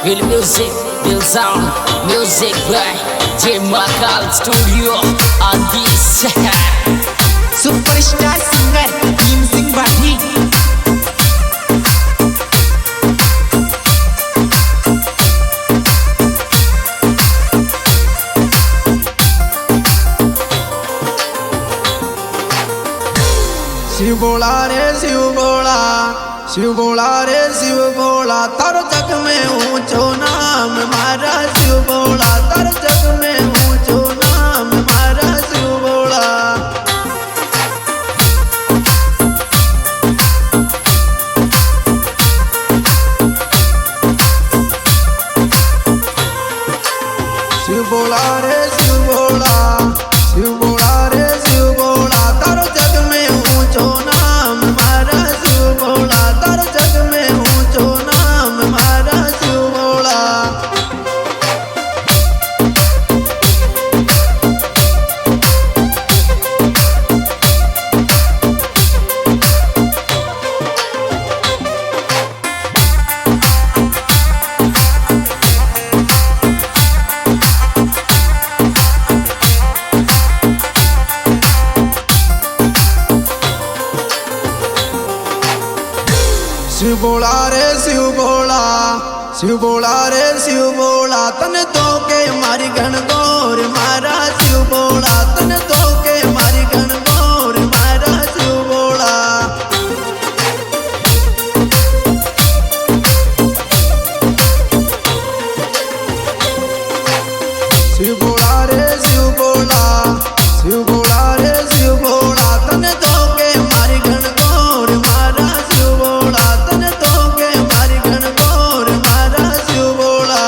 Will music, will sound, music by J Mahakal Studio on this superstar singer Bhim Singh Bathi. Shiv बोला रे शिव बोला, शिव बोला रे शिव बोला, तारो जग में ऊंचो नाम मारा शिव बोला, तारो जग में ऊंचो नाम मारा शिव बोला। शिव बोला रे शिव बोला, शिव बोला रे शिव बोला, तारो जग में ऊंचो नाम मारा शिव बोला, तारो जग में ऊंचो नाम मारा शिव बोला। शिव बोला रे शिव बोला, शिव बोला रे शिव बोला, तन तो के मारी गण गौर मारा शिव बोला, तन तो के मारी गण गौर मारा शिव बोला। शिव बोला रे शिव बोला, शिव बोला रे शिव बोला, तन तो के मारी गण गौर मारा शिव बोला, तन तो के मारी गण गौर मारा शिव बोला।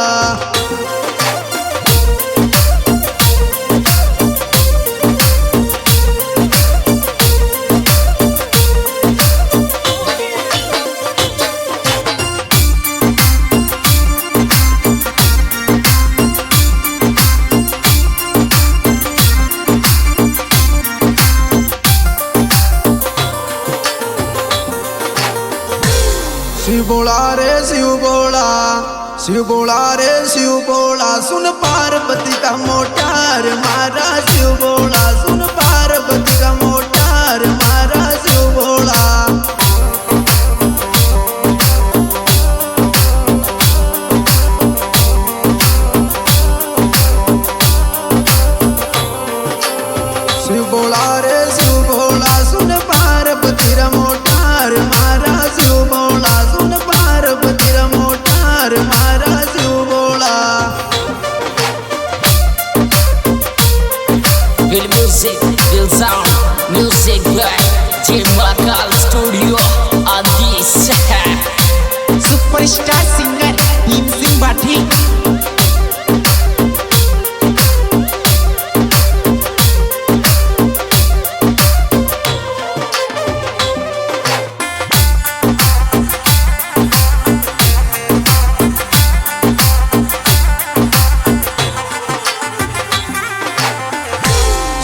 शिव बोला रे शिव बोला, शिव बोला रे शिव बोला, सुन पार्वती का मोटार मारा शिव बोला, सुन पार्वती का मोटार मारा शिव बोला। शिव बोला रे शिव बोला, सुन पार्वती का मोटार मारा शिव बोला, सुन पार्वती का मोटार मारा शिव बोला। Will music, will sound, music by J Mahakal Studio on this superstar singer Bhim Singh Bathi.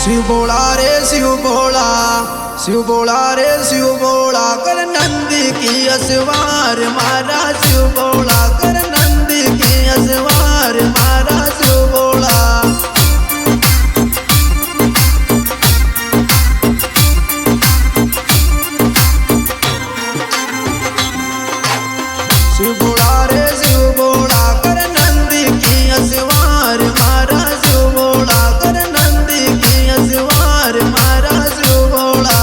Shiv बोला रे शिव बोला, शिव बोला रे शिव बोला, कर नंदी की असवार मारा शिव बोला, कर नंदी की असवार मारा शिव बोला। शिव बोला रे शिव बोला, कर नंदी की असवार मारा शिव बोला, कर नंदी की असवार मारा शिव बोला।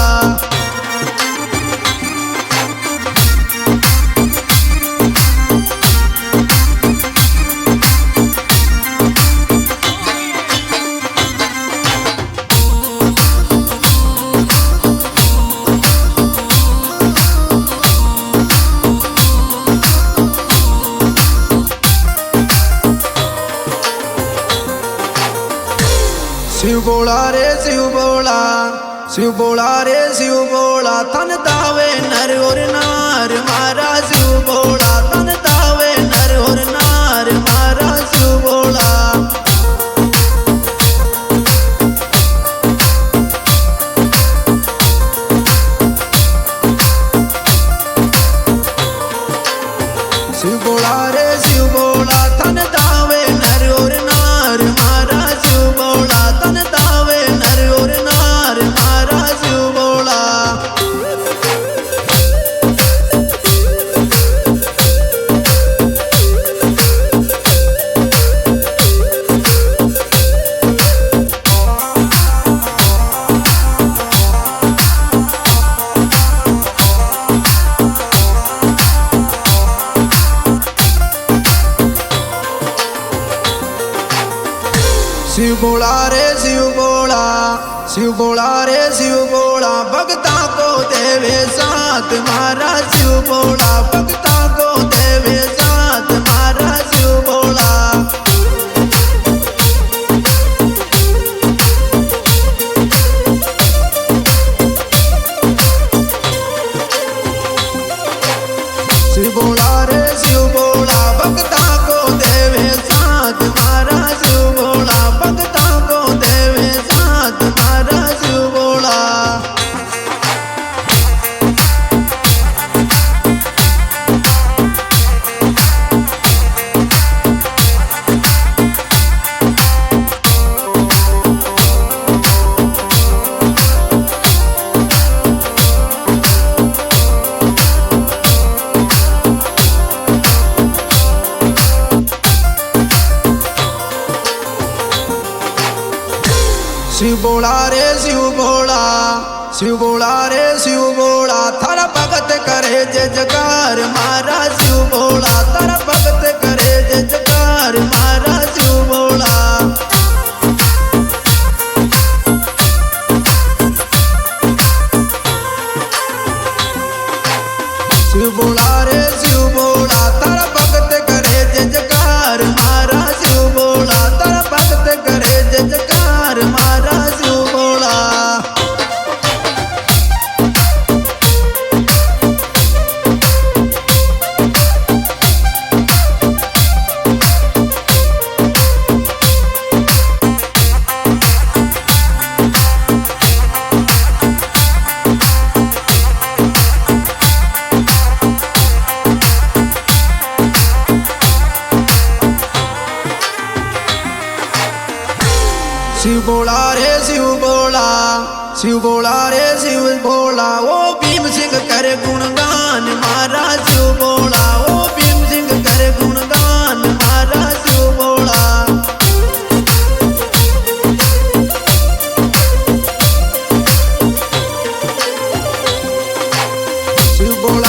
शिव बोला रे शिव बोला, शिव बोला रे शिव बोला, तन दावे नर और नार मारा शिव बोला, तन दावे नर और नार मारा शिव बोला। शिव बोला रे शिव बोला, शिव बोला रे शिव बोला भक्ता को देवे साथ मारा शिव बोला भक्ता को देवे साथ मारा शिव बोला शिव बोला रे शिव बोला भक्ता को देवे साथ मारा शिव बोला भक्ता को देवे साथ मारा शिव बोला शिव बोला रे शिव बोला शिव बोला रे शिव बोला थारा भगत करे जय जयकार मारा शिव बोला थारा भगत करे जय जयकार मारा शिव बोला शिव बोला रे शिव बोला थारा भगत करे जय जयकार मारा शिव बोला थारा भगत करे जय जयकार मारा शिव बोला शिव बोला रे शिव बोला शिव बोला रे शिव बोला ओ भीम सिंह करे गुणगान मारा शिव बोला ओ भीम सिंह करे गुणगान मारा शिव बोला शिव बोला